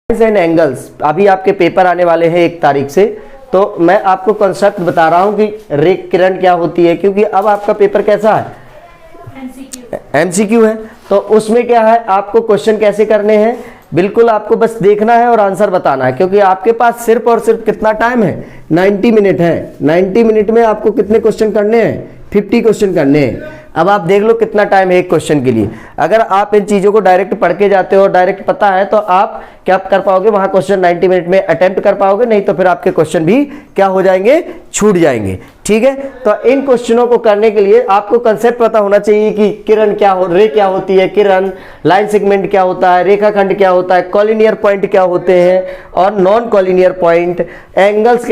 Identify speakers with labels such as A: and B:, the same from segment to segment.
A: And angles अभी आपके paper आने वाले हैं 1 तारीख से, तो मैं आपको कॉन्सेप्ट बता रहा हूं कि रे किरण क्या होती है, क्योंकि अब आपका पेपर कैसा है, एमसीक्यू है। तो उसमें क्या है, आपको क्वेश्चन कैसे करने हैं, बिल्कुल आपको बस देखना है और आंसर बताना है, क्योंकि आपके पास सिर्फ और सिर्फ कितना टाइम है, 90 मिनट है। 90 मिनट में आपको कितने क्वेश्चन करने हैं, 50 क्वेश्चन करने हैं। अब आप देख लो कितना टाइम है एक क्वेश्चन के लिए। अगर आप इन चीजों को डायरेक्ट पढ़ के जाते हो, डायरेक्ट पता है, तो आप क्या कर पाओगे, वहां क्वेश्चन 90 मिनट में अटेम्प्ट कर पाओगे, नहीं तो फिर आपके क्वेश्चन भी क्या हो जाएंगे, छूट जाएंगे। ठीक है, तो इन क्वेश्चनों को करने के लिए आपको कंसेप्ट पता होना चाहिए कि किरण क्या हो, रे क्या होती है, किरण, लाइन सेगमेंट क्या होता है, रेखाखंड क्या होता है, कॉलिनियर पॉइंट क्या होते हैं और नॉन कॉलिनियर पॉइंट, एंगल्स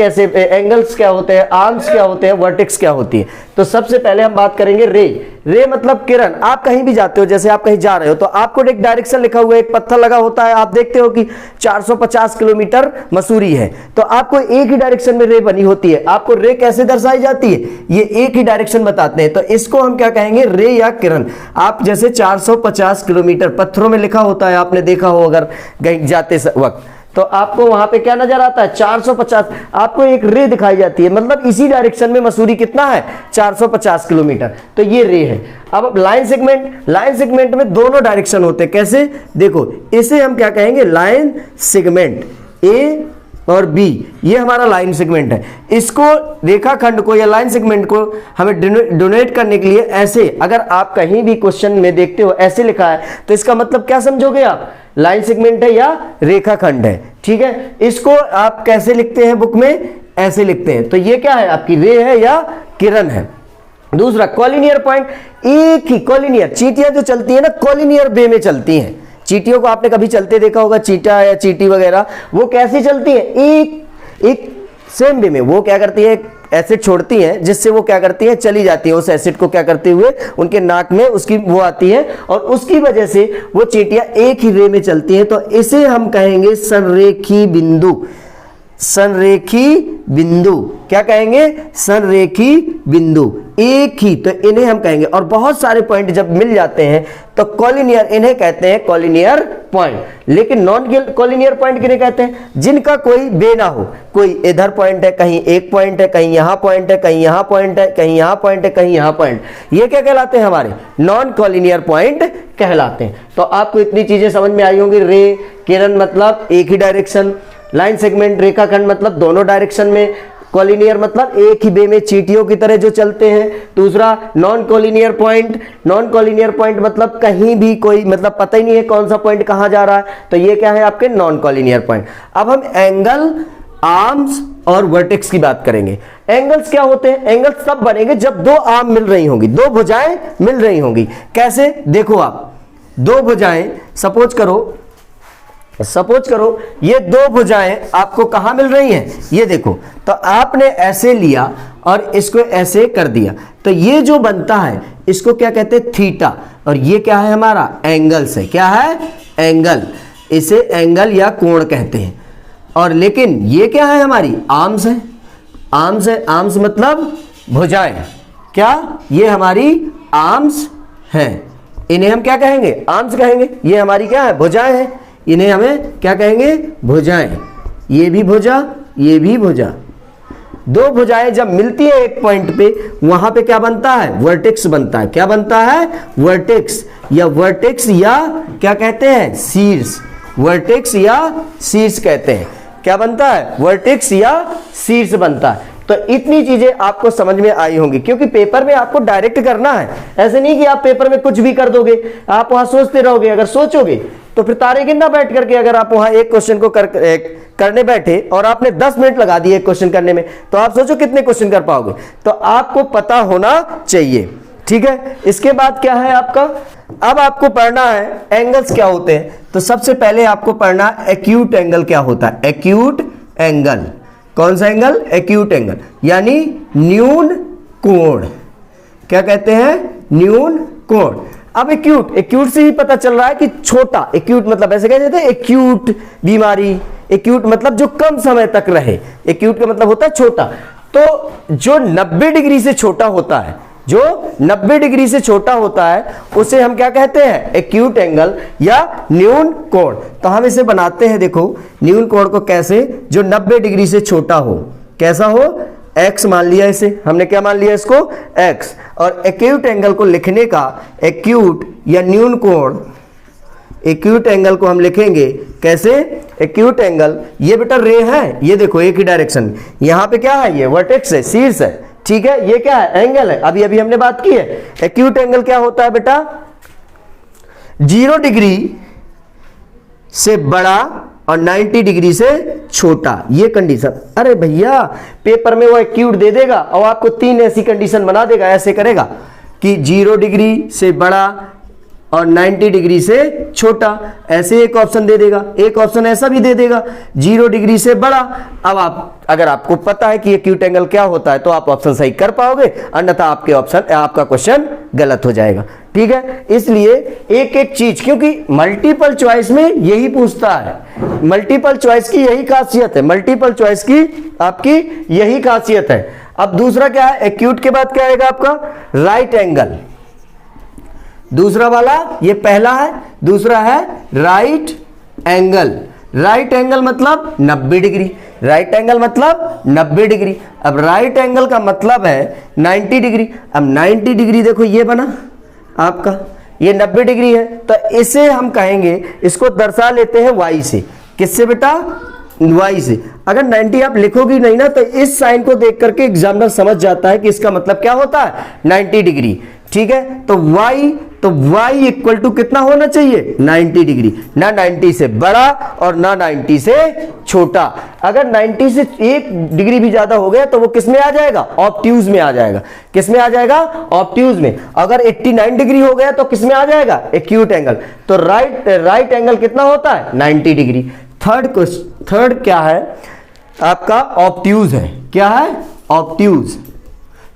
A: क्या होते हैं, आर्म्स क्या होते हैं, वर्टेक्स क्या होती है। तो सबसे पहले हम बात करेंगे रे। रे मतलब किरण। आप कहीं भी जाते हो, जैसे आप कहीं जा रहे हो तो आपको एक डायरेक्शन लिखा हुआ है, एक पत्थर लगा होता है, आप देखते हो कि 450 किलोमीटर मसूरी है, तो आपको एक ही डायरेक्शन में रे बनी होती है। आपको रे कैसे दर्शाई जाती है, ये एक ही डायरेक्शन बताते हैं, तो इसको हम क्या कहेंगे, रे या किरण। आप जैसे 450 किलोमीटर पत्थरों में लिखा होता है, आपने देखा हो अगर कहीं जाते वक्त, तो आपको वहां पे क्या नजर आता है, 450, आपको एक रे दिखाई जाती है, मतलब इसी डायरेक्शन में मसूरी कितना है, 450 किलोमीटर, तो ये रे है। अब लाइन सेगमेंट में दोनों डायरेक्शन होते हैं। कैसे, देखो इसे हम क्या कहेंगे, लाइन सेगमेंट, ए और बी, ये हमारा लाइन सेगमेंट है। इसको रेखाखंड को या लाइन सेगमेंट को हमें डोनेट करने के लिए ऐसे, अगर आप कहीं भी क्वेश्चन में देखते हो ऐसे लिखा है, तो इसका मतलब क्या समझोगे आप, लाइन सेगमेंट है या रेखाखंड है। ठीक है, इसको आप कैसे लिखते हैं बुक में, ऐसे लिखते हैं, तो ये क्या है, आपकी रे है या किरण है। दूसरा कॉलिनियर पॉइंट, एक ही कॉलिनियर, चींटियां जो चलती है ना कॉलिनियर वे में चलती हैं। चींटियों को आपने कभी चलते देखा होगा, चींटा या चींटी वगैरह, वो कैसी चलती है, एक सेम वे में। वो क्या करती है, एसिड छोड़ती हैं, जिससे वो क्या करती है, चली जाती है, उस एसिड को क्या करते हुए उनके नाक में उसकी वो आती है, और उसकी वजह से वो चींटियां एक ही रे में चलती हैं। तो इसे हम कहेंगे संरेखी बिंदु। संरेखी बिंदु क्या कहेंगे, संरेखी बिंदु, एक ही, तो इन्हें हम कहेंगे। और बहुत सारे पॉइंट जब मिल जाते हैं तो कॉलिनियर, इन्हें कहते हैं कॉलिनियर पॉइंट। लेकिन नॉन कॉलिनियर पॉइंट किन्हें कहते हैं, जिनका कोई बे ना हो, कोई इधर पॉइंट है, कहीं एक पॉइंट है, कहीं यहां पॉइंट है, कहीं यहां पॉइंट है, कहीं यहां पॉइंट है, कहीं यहां पॉइंट, ये क्या कहलाते हैं, हमारे नॉन कॉलिनियर पॉइंट कहलाते हैं। तो आपको इतनी चीजें समझ में आई होंगी, रे किरण मतलब एक ही डायरेक्शन, लाइन सेगमेंट रेखाखंड मतलब दोनों डायरेक्शन में, कॉलिनियर मतलब एक ही बे में चींटियों की तरह जो चलते हैं। दूसरा non collinear point, non collinear point मतलब कहीं भी कोई, मतलब पता ही नहीं है कौन सा पॉइंट कहां जा रहा है, तो ये क्या है, आपके नॉन कॉलिनियर पॉइंट। अब हम एंगल, आर्म्स और वर्टेक्स की बात करेंगे। एंगल्स क्या होते हैं, एंगल्स तब बनेंगे जब दो आर्म मिल रही होंगी, दो भुजाएं मिल रही होंगी। कैसे, देखो आप, दो भुजाएं, सपोज करो ये दो भुजाएं आपको कहां मिल रही हैं, ये देखो, तो आपने ऐसे लिया और इसको ऐसे कर दिया, तो ये जो बनता है इसको क्या कहते हैं, थीटा, और ये क्या है, हमारा एंगल्स है। क्या है, एंगल, इसे एंगल या कोण कहते हैं। और लेकिन ये क्या है, हमारी आर्म्स है, आर्म्स है, आर्म्स मतलब भुजाएं, क्या, ये हमारी आर्म्स हैं, इन्हें हम क्या कहेंगे, आर्म्स कहेंगे। ये हमारी क्या है, भुजाएं हैं, इन्हें हमें क्या कहेंगे, भुजाएं। ये भी भुजा, ये भी भुजा, दो भुजाएं जब मिलती है एक पॉइंट पे, वहां पे क्या बनता है, वर्टेक्स बनता है। क्या बनता है, वर्टेक्स, या वर्टेक्स या क्या कहते हैं, शीर्ष, वर्टेक्स या शीर्ष कहते हैं। क्या बनता है, वर्टेक्स या शीर्ष बनता है। तो इतनी चीजें आपको समझ में आई होंगी, क्योंकि पेपर में आपको डायरेक्ट करना है। ऐसे नहीं कि आप पेपर में कुछ भी कर दोगे, आप वहां सोचते रहोगे। अगर सोचोगे तो फिर तारे गिनना बैठ करके, अगर आप वहां एक क्वेश्चन को करने बैठे और आपने 10 मिनट लगा दिए एक क्वेश्चन करने में, तो आप सोचो कितने क्वेश्चन कर पाओगे। तो आपको पता होना चाहिए, ठीक है। इसके बाद क्या है आपका, अब आपको पढ़ना है एंगल्स क्या होते हैं। तो सबसे पहले आपको पढ़ना एक्यूट एंगल क्या होता है। एक्यूट एंगल, कौन सा एंगल, एक्यूट एंगल, यानी न्यून कोण। क्या कहते हैं, न्यून कोण। अब एक्यूट से ही पता चल रहा है कि छोटा, एक्यूट मतलब ऐसे कह देते हैं एक्यूट बीमारी, एक्यूट मतलब जो कम समय तक रहे, एक्यूट का मतलब होता है छोटा। तो जो 90 डिग्री से छोटा होता है, जो 90 डिग्री से छोटा होता है उसे हम क्या कहते हैं, एक्यूट एंगल या न्यून कोण। तो हम इसे बनाते हैं, देखो न्यून कोण को कैसे, जो 90 डिग्री से छोटा हो, कैसा हो, x मान लिया इसे हमने, क्या मान लिया इसको, x। और एक्यूट एंगल को लिखने का, एक्यूट या न्यून कोण, एक्यूट एंगल को हम लिखेंगे कैसे, एक्यूट एंगल, ये बेटा रे है, ये देखो एक ही डायरेक्शन, यहां पे क्या है, ये वर्टेक्स है, शीर्ष है, ठीक है, ये क्या है, एंगल है, अभी अभी हमने बात की है। एक्यूट एंगल क्या होता है बेटा, 0 डिग्री से बड़ा और 90 डिग्री से छोटा, ये कंडीशन। अरे भैया पेपर में वो एक्यूट दे देगा और आपको 3 ऐसी कंडीशन बना देगा, ऐसे करेगा कि 0 डिग्री से बड़ा और 90 डिग्री से छोटा, ऐसे एक ऑप्शन दे देगा, एक ऑप्शन ऐसा भी दे देगा 0 डिग्री से बड़ा। अब आप, अगर आपको पता है कि एक्यूट एंगल क्या होता है तो आप ऑप्शन सही कर पाओगे, अन्यथा आपका क्वेश्चन गलत हो जाएगा, ठीक है। इसलिए एक एक चीज, क्योंकि मल्टीपल चॉइस में यही पूछता है, मल्टीपल चॉइस की यही खासियत है, मल्टीपल चॉइस की आपकी यही खासियत है। अब दूसरा क्या है, एक्यूट के बाद क्या आएगा आपका, राइट एंगल, दूसरा वाला, ये पहला है, दूसरा है राइट एंगल। राइट एंगल मतलब 90 डिग्री, राइट एंगल मतलब 90 डिग्री। अब राइट एंगल का मतलब है 90 डिग्री। अब 90 डिग्री देखो ये बना आपका, ये 90 डिग्री है, तो इसे हम कहेंगे, इसको दर्शा लेते हैं y से। किससे बेटा, y से। अगर 90 आप लिखोगी नहीं ना तो इस साइन को देख करके एग्जामिनर समझ जाता है कि इसका मतलब क्या होता है, 90 डिग्री, ठीक है। तो y इक्वल टू कितना होना चाहिए, 90 डिग्री, ना 90 से बड़ा और ना 90 से छोटा। अगर 90 से 1 डिग्री भी ज्यादा हो गया तो वो किस में आ जाएगा, ऑब्ट्यूज में आ जाएगा। किस में आ जाएगा, ऑब्ट्यूज में। अगर 89 डिग्री हो गया तो किस में आ जाएगा, एक्यूट एंगल। तो राइट एंगल कितना होता है, 90 डिग्री। थर्ड क्या है आपका, ऑब्ट्यूज है। क्या है, ऑब्ट्यूज।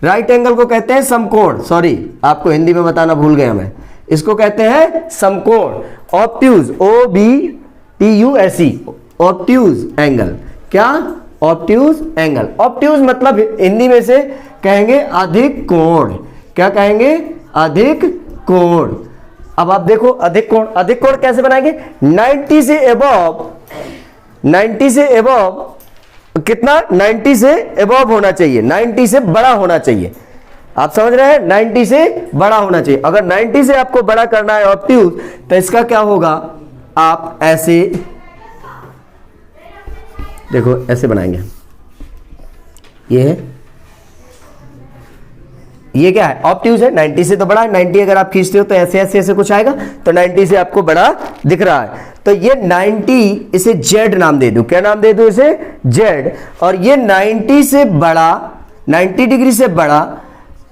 A: राइट एंगल को कहते हैं समकोण, सॉरी आपको हिंदी में बताना भूल गया मैं, इसको कहते हैं समकोण, ऑब्ट्यूज, OBTUSE, ऑब्ट्यूज एंगल। क्या, ऑब्ट्यूज एंगल। ऑब्ट्यूज मतलब हिंदी में से कहेंगे अधिक कोण। क्या कहेंगे, अधिक कोण। अब आप देखो अधिक कोण, अधिक कोण कैसे बनाएंगे, 90 से एबव, 90 से एबव कितना, 90 से एबव होना चाहिए, 90 से बड़ा होना चाहिए। आप समझ रहे हैं, 90 से बड़ा होना चाहिए। अगर 90 से आपको बड़ा करना है ऑब्ट्यूज, तो इसका क्या होगा, आप ऐसे देखो, ऐसे बनाएंगे, ये है, ये क्या है, ऑब्ट्यूज है, 90 से तो बड़ा है। 90 अगर आप खींचते हो तो ऐसे ऐसे ऐसे कुछ आएगा, तो 90 से आपको बड़ा दिख रहा है। तो ये 90, इसे Z नाम दे दो। क्या नाम दे दो इसे, Z। और ये 90 से बड़ा, 90 डिग्री से बड़ा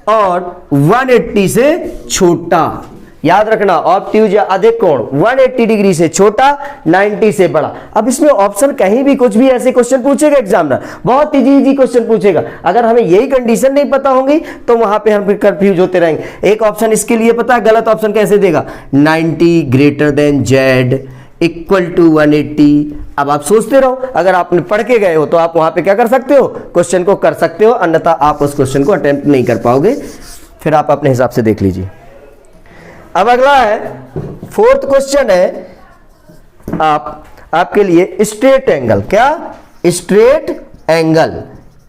A: और 180 से छोटा। याद रखना, ऑब्ट्यूज या अधिक कोण 180 डिग्री से छोटा, 90 से बड़ा। अब इसमें ऑप्शन कहीं भी कुछ भी ऐसे क्वेश्चन पूछेगा एग्जामिनर, बहुत इजी क्वेश्चन पूछेगा। अगर हमें यही कंडीशन नहीं पता होंगी तो वहां पे हम फिर कंफ्यूज होते रहेंगे। एक ऑप्शन इसके लिए पता है, गलत ऑप्शन कैसे देगा, 90 greater than Z equal to 180। अब आप सोचते रहो, अगर आपने पढ़ के गए हो तो आप वहां पे क्या कर सकते हो, क्वेश्चन को कर सकते हो, अन्यथा आप उस क्वेश्चन को अटेम्प्ट नहीं कर पाओगे। फिर आप अपने हिसाब से देख लीजिए। अब अगला है, फोर्थ क्वेश्चन है आपके लिए स्ट्रेट एंगल। क्या, स्ट्रेट एंगल।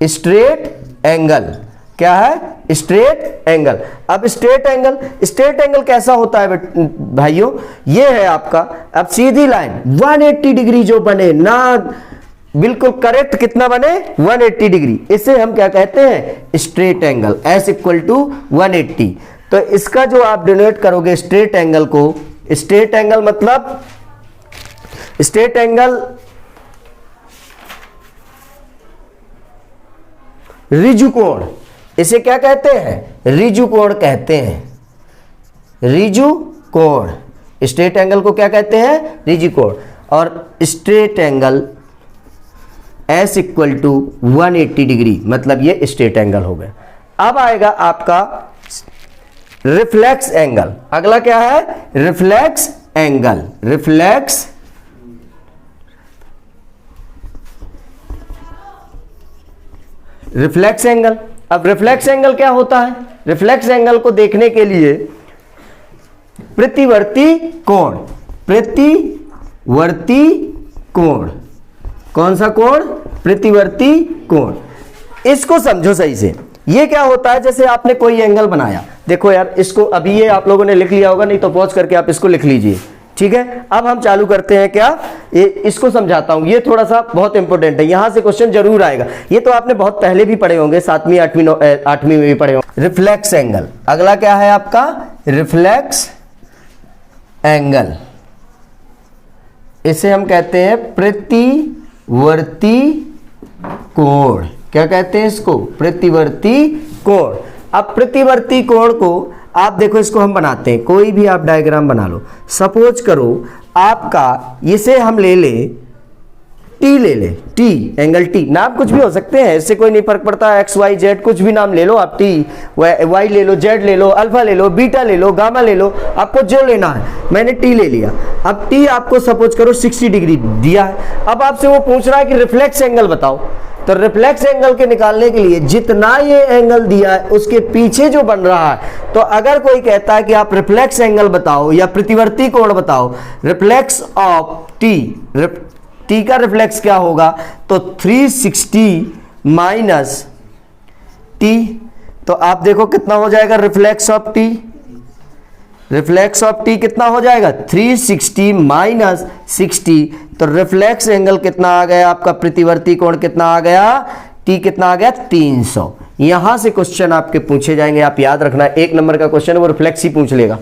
A: स्ट्रेट एंगल क्या है, स्ट्रेट एंगल। अब स्ट्रेट एंगल कैसा होता है भाइयों, ये है आपका, अब सीधी लाइन 180 डिग्री जो बने ना, बिल्कुल करेक्ट कितना बने, 180 डिग्री, इसे हम क्या कहते हैं, straight angle. S equal to 180। तो इसका जो आप डिनोट करोगे स्ट्रेट एंगल को, स्ट्रेट एंगल मतलब, स्ट्रेट एंगल ऋजु कोण, इसे क्या कहते हैं, ऋजु कोण कहते हैं। ऋजु कोण, स्ट्रेट एंगल को क्या कहते हैं, ऋजु कोण। और straight angle S equal to 180 degree, मतलब ये स्ट्रेट एंगल हो गया। अब आएगा आपका रिफ्लेक्स एंगल। अगला क्या है, रिफ्लेक्स एंगल। Reflex angle. अब रिफ्लेक्स एंगल क्या होता है, रिफ्लेक्स एंगल को देखने के लिए प्रतिवर्ती कोण, प्रतिवर्ती कोण, कौन सा कोण? प्रतिवर्ती कोण। इसको समझो सही से। ये क्या होता है, जैसे आपने कोई एंगल बनाया, देखो यार इसको अभी ये आप लोगों ने लिख लिया होगा, नहीं तो पॉज करके आप इसको लिख लीजिए, ठीक है। अब हम चालू करते हैं क्या, इसको समझाता हूं। ये थोड़ा सा बहुत इंपॉर्टेंट है, यहां से क्वेश्चन जरूर आएगा। ये तो आपने बहुत पहले भी पढ़े होंगे, 7वीं 8वीं में भी पढ़े होंगे। रिफ्लेक्स एंगल, अगला क्या है आपका? रिफ्लेक्स एंगल, इसे हम कहते हैं प्रतिवर्ती कोण। क्या कहते हैं इसको? प्रतिवर्ती कोण। अब प्रतिवर्ती कोण को आप देखो, इसको हम बनाते हैं, कोई भी आप डायग्राम बना लो। सपोज करो आपका, इसे हम ले ले टी, ले ले टी, एंगल टी, नाम कुछ भी हो सकते हैं, इससे कोई नहीं फर्क पड़ता, एक्स वाई जेड कुछ भी नाम ले लो आप, टी वाई ले लो, जेड ले लो, अल्फा ले लो, बीटा ले लो, गामा ले लो, आपको जो लेना है। मैंने टी ले लिया। अब टी आपको सपोज करो 60 डिग्री दिया है। अब आपसे वो पूछ रहा है कि रिफ्लेक्स एंगल बताओ। तो रिफ्लेक्स एंगल के निकालने के लिए जितना ये एंगल दिया है उसके पीछे जो बन रहा है, तो अगर कोई कहता है कि आप रिफ्लेक्स एंगल बताओ या प्रतिवर्ती कोण बताओ, रिफ्लेक्स ऑफ टी, टी का रिफ्लेक्स क्या होगा? तो 360 माइनस टी। तो आप देखो कितना हो जाएगा reflex of T, reflex of T कितना हो जाएगा? 360 माइनस 60। तो रिफ्लेक्स एंगल कितना आ गया आपका? प्रतिवर्ती कोण कितना आ गया? टी कितना आ गया? 300। यहां से क्वेश्चन आपके पूछे जाएंगे, आप याद रखना, 1 नंबर का क्वेश्चन है वो रिफ्लेक्स ही पूछ लेगा।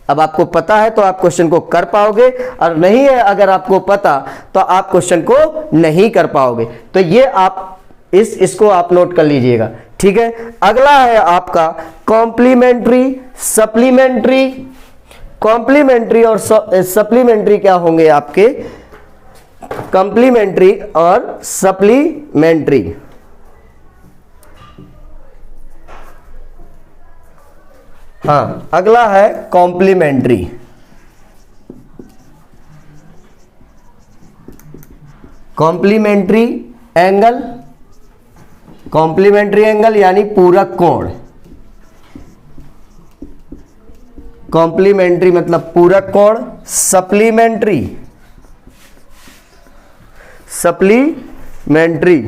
A: अब आपको पता है तो आप क्वेश्चन को कर पाओगे, और नहीं है अगर आपको पता तो आप क्वेश्चन को नहीं कर पाओगे। तो ये आप इसको आप नोट कर लीजिएगा, ठीक है। अगला है आपका कॉम्प्लीमेंट्री, सप्लीमेंट्री। कॉम्प्लीमेंट्री और सप्लीमेंट्री क्या होंगे आपके? कॉम्प्लीमेंट्री और सप्लीमेंट्री। हाँ, अगला है complementary. Complementary angle, complementary angle यानी पूरक कोण। कॉम्प्लीमेंट्री मतलब पूरक कोण। सप्लीमेंट्री, सप्लीमेंट्री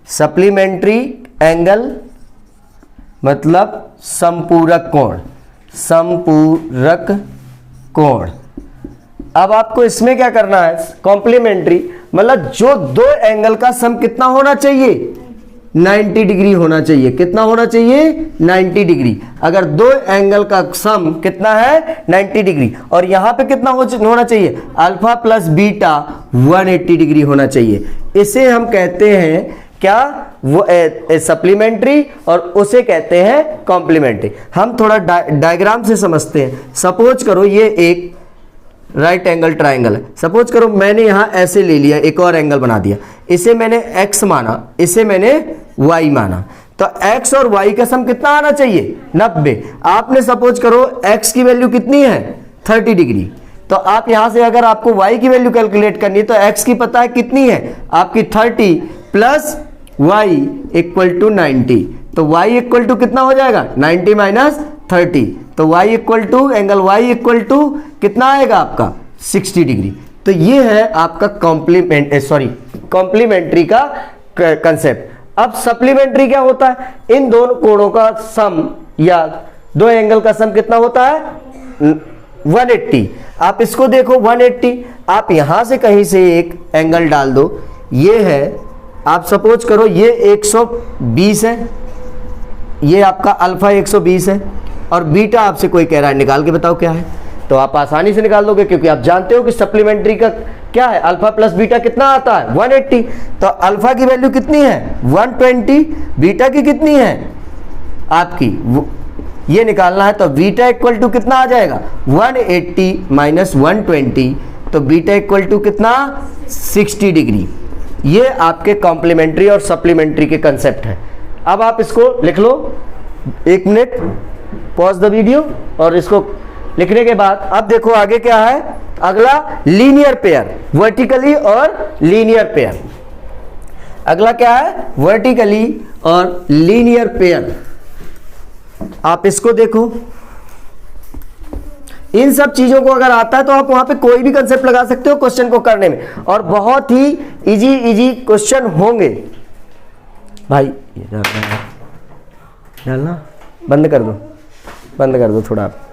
A: सप्लीमेंट्री एंगल मतलब संपूरक कोण, संपूरक कोण। अब आपको इसमें क्या करना है? कॉम्प्लीमेंट्री मतलब जो दो एंगल का सम कितना होना चाहिए? 90 डिग्री होना चाहिए। कितना होना चाहिए? 90 डिग्री। अगर दो एंगल का सम कितना है? 90 डिग्री। और यहां पे कितना होना चाहिए? अल्फा प्लस बीटा 180 डिग्री होना चाहिए। इसे हम कहते हैं क्या? वो सप्लीमेंट्री, और उसे कहते हैं कॉम्प्लीमेंट्री। हम थोड़ा डायग्राम से समझते हैं। सपोज करो ये एक राइट एंगल ट्राइंगल है। सपोज करो मैंने यहां ऐसे ले लिया, एक और एंगल बना दिया, इसे मैंने x माना, इसे मैंने y माना। तो x और y का सम कितना आना चाहिए? 90। आपने सपोज करो x की वैल्यू कितनी है? 30 डिग्री। तो आप यहां से अगर आपको y की वैल्यू कैलकुलेट करनी है तो x की पता है कितनी है आपकी? 30 प्लस y इक्वल टू 90। तो y इक्वल टू कितना हो जाएगा? 90 माइनस 30। तो y equal to angle y equal to कितना आएगा आपका? 60 डिग्री। तो ये है आपका कॉम्प्लीमेंट्री का कंसेप्ट। अब सप्लीमेंट्री क्या होता है? इन दोनों कोणों का सम या दो एंगल का सम कितना होता है? 180। आप इसको देखो 180। आप यहां से कहीं से एक एंगल डाल दो, ये है, आप सपोज करो ये 120 है, ये आपका अल्फा 120 है, और बीटा आपसे कोई कह रहा है निकाल के बताओ क्या है, तो आप आसानी से निकाल दोगे क्योंकि आप जानते हो कि सप्लीमेंट्री का क्या है? अल्फा प्लस बीटा कितना आता है? 180। तो अल्फा की वैल्यू कितनी है? 120। बीटा की कितनी है आपकी? ये निकालना है। तो बीटा इक्वल टू कितना आ जाएगा? 180 माइनस 120। तो बीटा इक्वल टू कितना? 60 डिग्री। ये आपके कॉम्प्लीमेंट्री और सप्लीमेंट्री के कंसेप्ट है। अब आप इसको लिख लो, 1 मिनट पॉज द वीडियो, और इसको लिखने के बाद अब देखो आगे क्या है? अगला लीनियर पेयर, वर्टिकली और लीनियर पेयर। अगला क्या है, वर्टिकली और लीनियर पेयर। आप इसको देखो, इन सब चीजों को अगर आता है तो आप वहां पे कोई भी कंसेप्ट लगा सकते हो क्वेश्चन को करने में, और बहुत ही इजी क्वेश्चन होंगे भाई। ये डालना बंद कर दो थोड़ा आप।